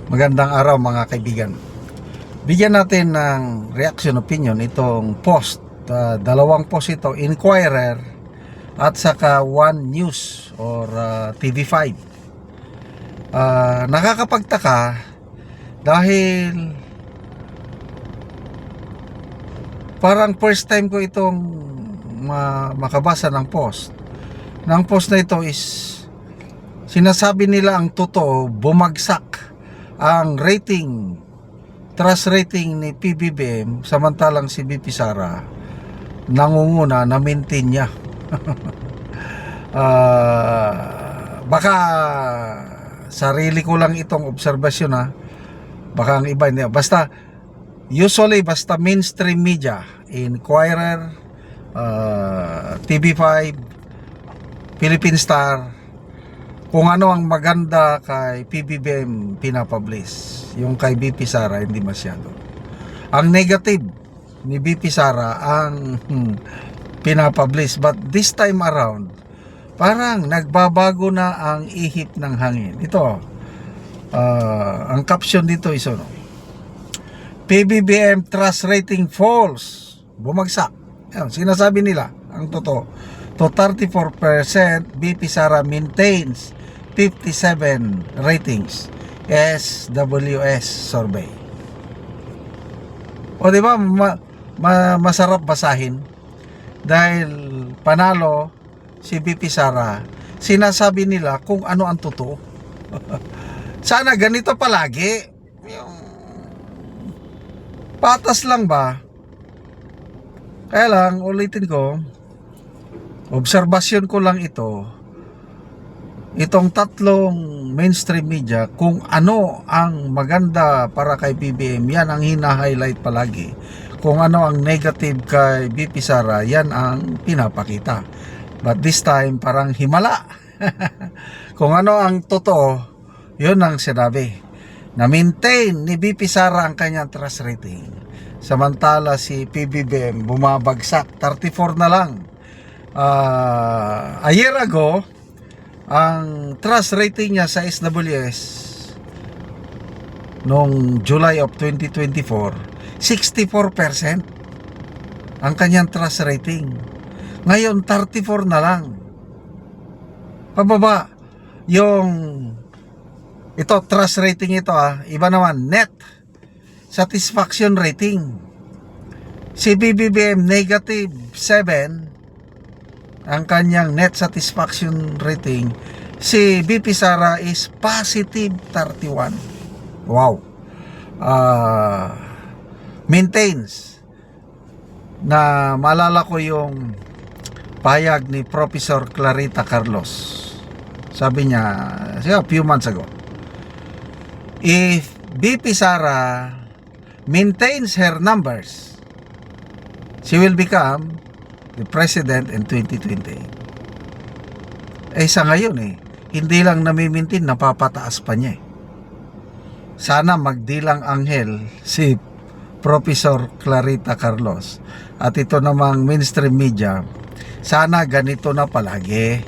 Magandang araw mga kaibigan. Bigyan natin ng reaction opinion itong post. Dalawang post ito, Inquirer at saka One News or TV5. Nakakapagtaka dahil parang first time ko itong makabasa ng post. Ng post na ito is sinasabi nila ang totoo, bumagsak ang rating, trust rating ni PBBM, samantalang si BP Sara nangunguna na maintain niya. Baka sarili ko lang itong obserbasyon, baka ang iba hindi. Basta basta mainstream media, Inquirer, TV5, Philippine Star, kung ano ang maganda kay PBBM pinapublish. Yung kay BP Sara hindi masyado. Ang negative ni BP Sara ang pinapublish. But this time around, parang nagbabago na ang ihip ng hangin. Ito, ang caption dito is PBBM trust rating falls, bumagsak. Yan, sinasabi nila ang totoo. To 34%, BP Sara maintains 57 ratings. SWS survey. O di ba masarap basahin dahil panalo si BP Sara. Sinasabi nila kung ano ang totoo. Sana ganito palagi. Yung patas lang ba? Kaya lang, ulitin ko, obserbasyon ko lang itong tatlong mainstream media, kung ano ang maganda para kay BBM, yan ang hina-highlight palagi. Kung ano ang negative kay BP Sara, yan ang pinapakita. But this time, parang himala. Kung ano ang totoo, yun ang sinabi. Na-maintain ni BP Sara ang kanyang trust rating. Samantala si PBBM bumabagsak, 34 na lang. A year ago, ang trust rating niya sa SWS noong July of 2024, 64% ang kanyang trust rating. Ngayon 34 na lang. Pababa yung trust rating ito, iba naman net satisfaction rating. Si BBM negative 7 ang kanyang net satisfaction rating. Si BP Sara is positive 31. Wow. Maintains. Na maalala ko yung pahayag ni Professor Clarita Carlos. Sabi niya a few months ago, if BP Sara maintains her numbers, she will become the president in 2020. Sa ngayon hindi lang namimintin, napapataas pa niya. Sana magdilang anghel si Professor Clarita Carlos at ito namang mainstream media, sana ganito na palagi,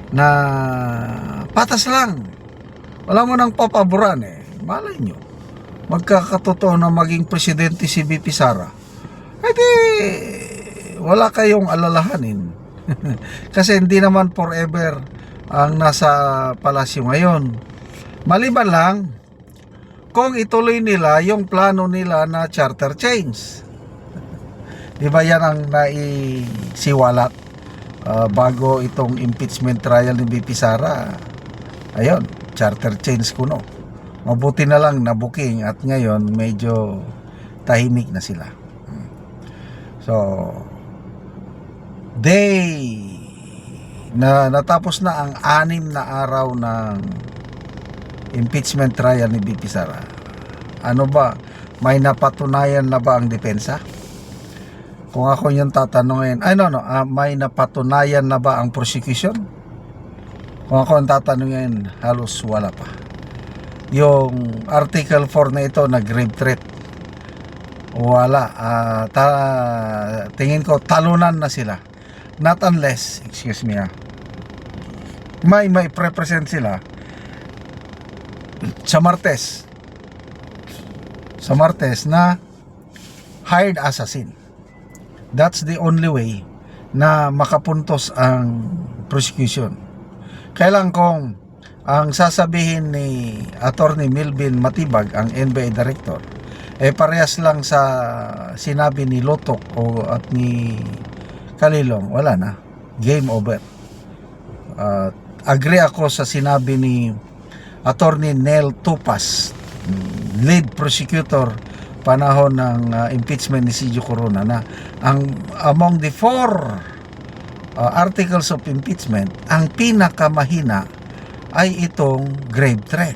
na patas lang, wala mo nang papaboran. Malay nyo, magkakatotoo na maging presidente si BP Sara, wala kayong alalahanin. Kasi hindi naman forever ang nasa palasyo ngayon. Maliban lang kung ituloy nila yung plano nila na charter change. Di ba yan ang naisiwalat bago itong impeachment trial ni BP Sara? Ayun, charter change kuno. Mabuti na lang na-booking at ngayon medyo tahimik na sila. So, natapos na ang 6 na araw ng impeachment trial ni BP Sara. Ano ba? May napatunayan na ba ang depensa? Kung ako yung tatanungin, may napatunayan na ba ang prosecution? Kung ako ang tatanungin, halos wala pa. Yung Article 4 na ito, nag-grave threat, wala. Tingin ko talunan na sila. Not unless, may present sila sa Martes sa Martes na hired assassin. That's the only way na makapuntos ang prosecution. Kailan kung ang sasabihin ni Attorney Milvin Matibag, ang NBI Director, parehas lang sa sinabi ni Lotok at ni Kalilong, wala na. Game over. Agree ako sa sinabi ni Attorney Nel Tupas, lead prosecutor panahon ng impeachment ni Sergio Corona, na among the 4 articles of impeachment, ang pinakamahina ay itong grave threat.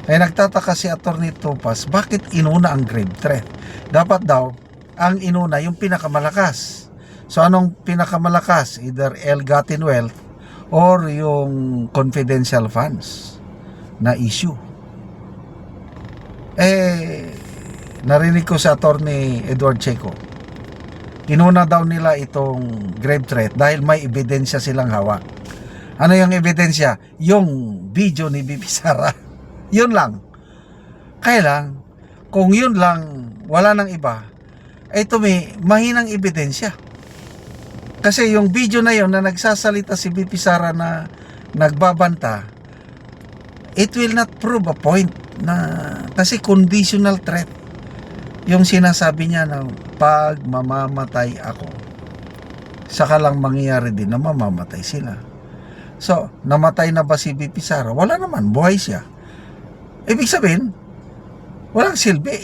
Ay nagtataka si Attorney Tupas, bakit inuna ang grave threat? Dapat daw ang inuna yung pinakamalakas. So anong pinakamalakas? Either ill-gotten wealth or yung confidential funds na issue. Narinig ko sa Attorney Edward Checo, inuna daw nila itong grave threat dahil may ebidensya silang hawak. Ano yung ebidensya? Yung video ni Bibi Sara. Yun lang. Kaya lang, kung yun lang, wala nang iba, ito may mahinang ebidensya. Kasi yung video na yun na nagsasalita si Bibi Sara na nagbabanta, it will not prove a point na, kasi conditional threat yung sinasabi niya na pag mamamatay ako, saka lang mangyayari din na mamamatay sila. So, namatay na ba si Bibi Sara? Wala naman, buhay siya. Ibig sabihin, walang silbi.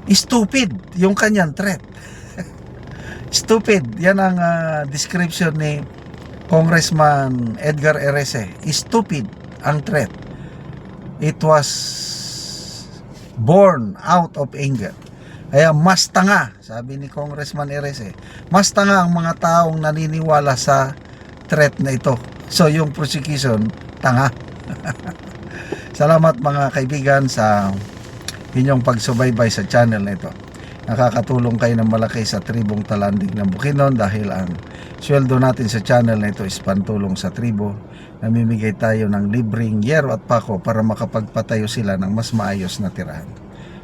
Stupid yung kanyang threat. Stupid. Yan ang description ni Congressman Edgar Erese. Stupid ang threat. It was born out of anger. Kaya mas tanga, sabi ni Congressman Erese, mas tanga ang mga taong naniniwala sa threat na ito. So yung prosecution, tanga. Salamat mga kaibigan sa inyong pagsubaybay sa channel na ito. Nakakatulong kayo ng malaki sa tribong Talandig ng Bukidnon dahil ang sweldo natin sa channel na ito is pantulong sa tribo. Namimigay tayo ng libreng yero at pako para makapagpatayo sila ng mas maayos na tirahan.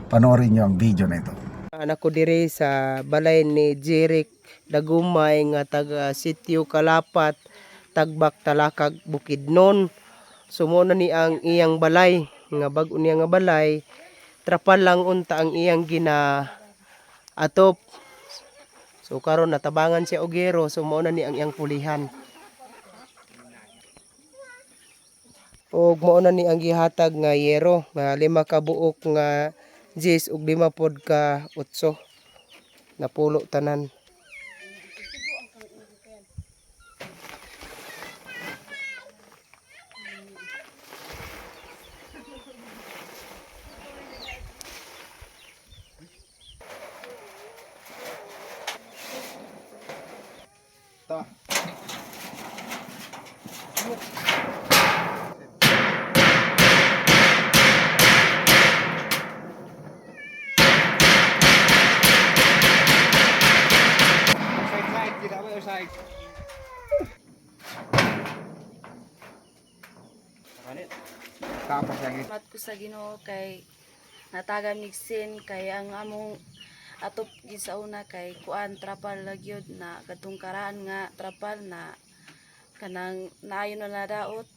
Panoorin nyo ang video na ito. Anak ko diri sa balay ni Jeric Dagumay nga taga Sitio Kalapat, Tagbak, Talakag, Bukidnon. Sumuna ni ang iyang balay nga bag-o niya nga balay, trapal lang unta ang iyang gina atop. So karon natabangan siya og yero, sumuna ni ang iyang pulihan. Og mao na ni ang gihatag nga yero nga 5 ka buok nga 10 ug 5 pod ka 8 napulo tanan. Salamat ko sa Ginoo kay natagam nigsin kay ang among atop gid sa una kay kuan trapal lagyod na kadtong karaan nga trapal na kanang naayon na nadaot.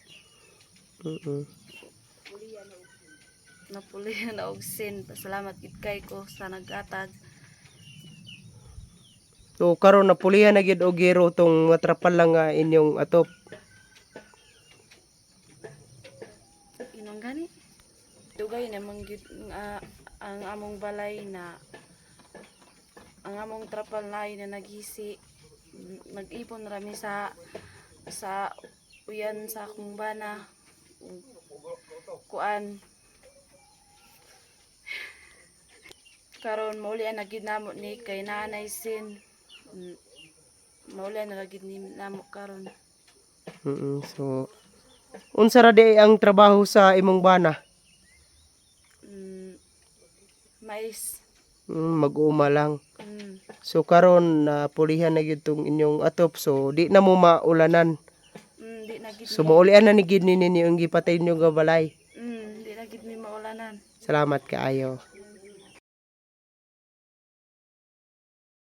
Napulihan na og sin. Pasalamat gid kay ko sa nag-atag. So karon napulihan na gyud og yero tong nga trapal lang nga inyong atop. Inong gani. Dugay namang gid ang among balay na ang among trapal na nagisi. Nag-ipon rami sa uyan sa akong bana. Kuan karon mauli na gid namo ni kay nanay sin. Mauli na gid ni namo karon. So unsa ra di ang trabaho sa imong bana? Mais. Mag-uuma lang. So karon napulihan na gyud tong inyong atop, so di na mo maulanan. Di na gid. So maulian na ni gid ninyo ang gipatay ninyo nga balay. Di na gid mi maulanan. Salamat kaayo.